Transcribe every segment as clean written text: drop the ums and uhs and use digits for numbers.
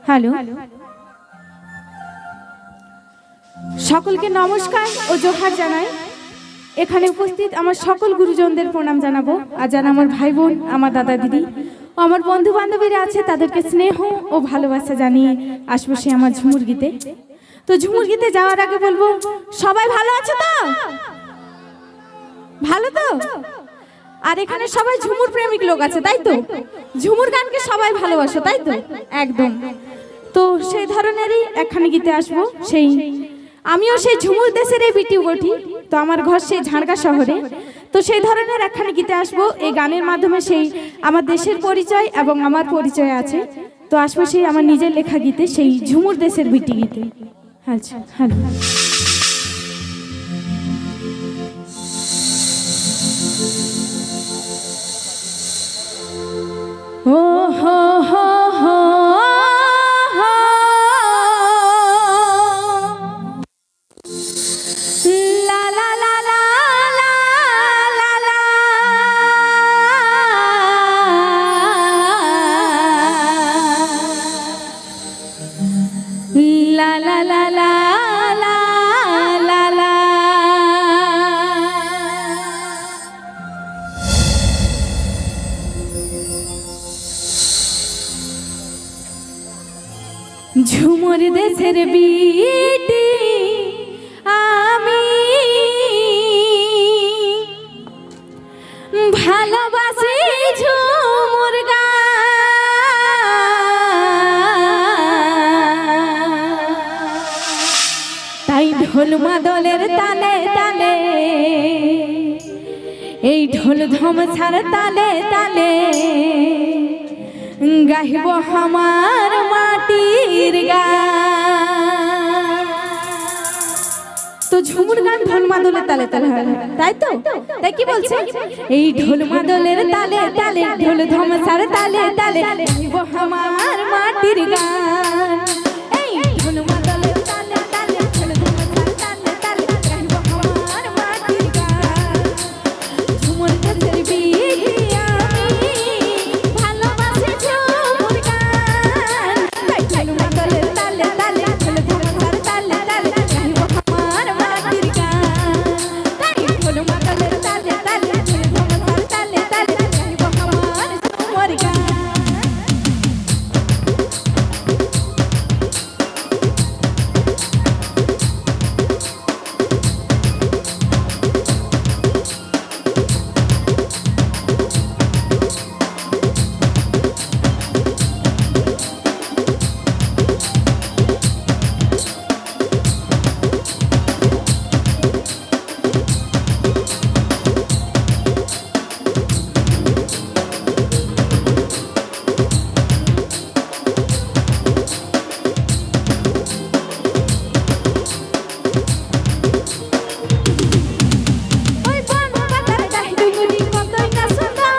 Hello, সকলকে নমস্কার ও জোহার জানাই। এখানে উপস্থিত আমার সকল গুরুজনদের প্রণাম জানাবো। আর যারা আমার ভাই বোন, আমার দাদা দিদি ও আমার বন্ধু বান্ধবীরা আছে তাদেরকে স্নেহ ও ভালোবাসা জানিয়ে আসবো সে আমার ঝুমুর গীতে। তো ঝুমুর গীতে যাওয়ার আগে বলবো, সবাই ভালো আছে তো? ভালো তো? আর এখানে সবাই ঝুমুর প্রেমিক লোক আছে, তাই তো? ঝুমুর গানকে সবাই ভালোবাসো, তাই তো? একদম। তো সেই ধরনেরই একখানি গীতে আসবো। আমিও সেই ঝুমুর দেশের এই বিটি বটি। তো আমার ঘর সেই ঝাড়গা শহরে। তো সেই ধরনের একখানি গীতে আসবো। এই গানের মাধ্যমে সেই আমার দেশের পরিচয় এবং আমার পরিচয় আছে। তো আসবো সেই আমার নিজের লেখা গীতে, সেই ঝুমুর দেশের বিটি গীতে। আচ্ছা, হ্যালো। ও হো হো হো লা লা লা লা লা লা লা লা লা লা লা লা। ঝুমুর দেশের বিটি আমি ভালোবাসি ঝুমুর গান, তাই ঢোল মাদলের তালে তালে, এই ঢোল ধমসার তালে তালে গাইব আমার মাটির গান। তো ঝুমুর গান ঢোল মাদলের তালে তালে হয়, তাই তো? তাই কি বলছে? এই ঢোল মাদলের তালে তালে, ঢোল ধমসার তালে তালে গাইব আমার মাটির গান। এই ঢোল মাদলের তালে তালে, ঢোল ধমসার তালে তালে গাইব আমার মাটির গান। ঝুমুর দেশের বিটি আমি ভালোবাসি ঝুমুর গান, তাই ঢোল মাদলের তালে তালে, ঢোল ধমসার তালে তালে গাইব আমার মাটির গান। তাই ঢোল মাদলের তালে তালে, ঢোল ধমসার তালে তালে গাইব আমার ঝুমুর গান। ওই বনপাতার ডাহিডুগুলি কতই না সুন্দর,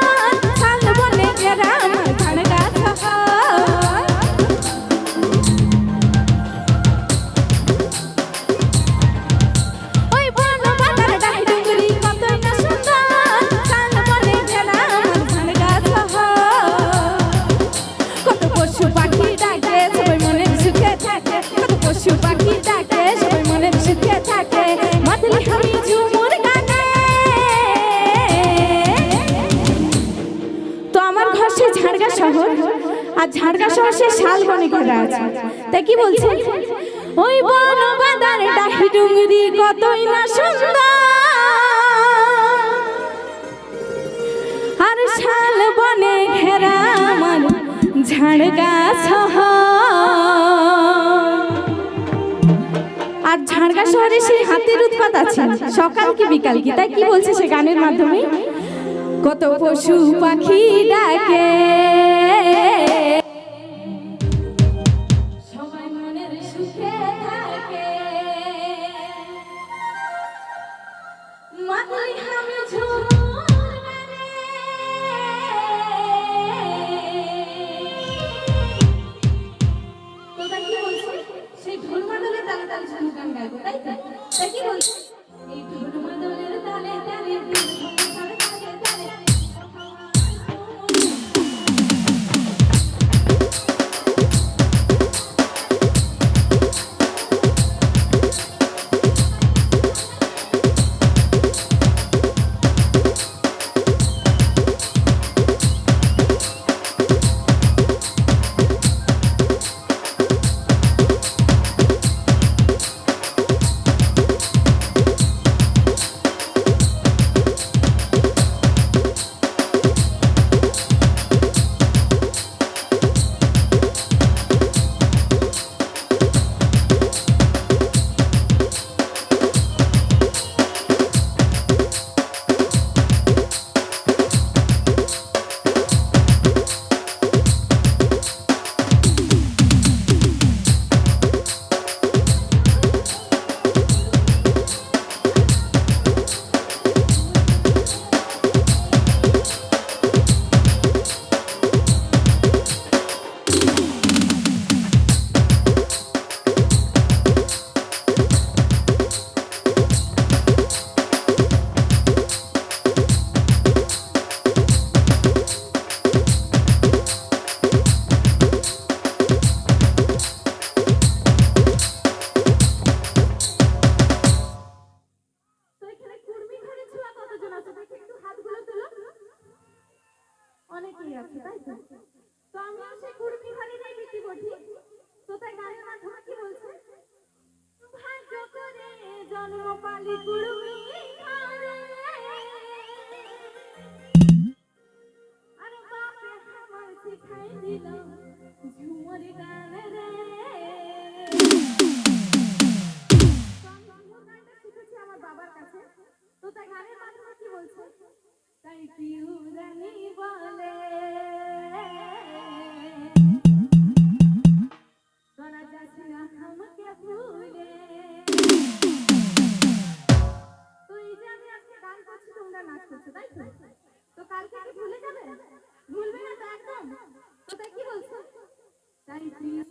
শাল বনে ঘেরা আমার ঝাড়গা শহর। ওই বনপাতার ডাহিডুগুলি কতই না সুন্দর, শাল বনে ঘেরা আমার ঝাড়গা শহর। কত পশু পাখি ডাকে সবাই মনের সুখে থাকে, কত পশু পাখি ডাকে সবাই মনের সুখে থাকে। মাতলি আমি ঝুমুর গানে। তো আমার ঘর সেই ঝাড়গা শহর, আর ঝাড়গা শহর সেই শাল বনে ঘেরা আছে। তাই কি বলছে? ওই বন বাদার ডাহি ডুঙ্গরি কতই না সুন্দর, আর শাল বনে ঘেরা আমার ঝাড়গা শহর। আর ঝাড়গা শহরে সেই হাতির উৎপাত আছে, সকাল কি বিকাল কি। তাই কি বলছে সে গানের মাধ্যমে? কত পশু পাখি ডাকে সবাই মনের সুখে থাকে। মাতলি আমি ঝুমুর গানে। তো তাই কি বলছে? সেই ঢোল মাদলের তালে তালে ঝুমুর গান গাইবো, তাই তো? তাই কি বলছে? এই ঢোল মাদলের তালে তালে, ঢোল ধমসার তালে তালে বালি কুড়মি খারে আরে বাপে আমার শিখাই দিল ঝুমুর গান রে। ঝুমুর গানটা শিখেছি আমার বাবার কাছে। তো তাই গানের মাধ্যমে কি বলছে, তাই পিউ রানী বলে তোরা যাস না আমাকে ভুলে। তো এই যে আমি আজকে গান করছি তোমরা নাচ করছো তাই তো, তো কালকে কি ভুলে যাবে? ভুলবে না তো একদম। তো তাই কি বলছো, তাই পিউ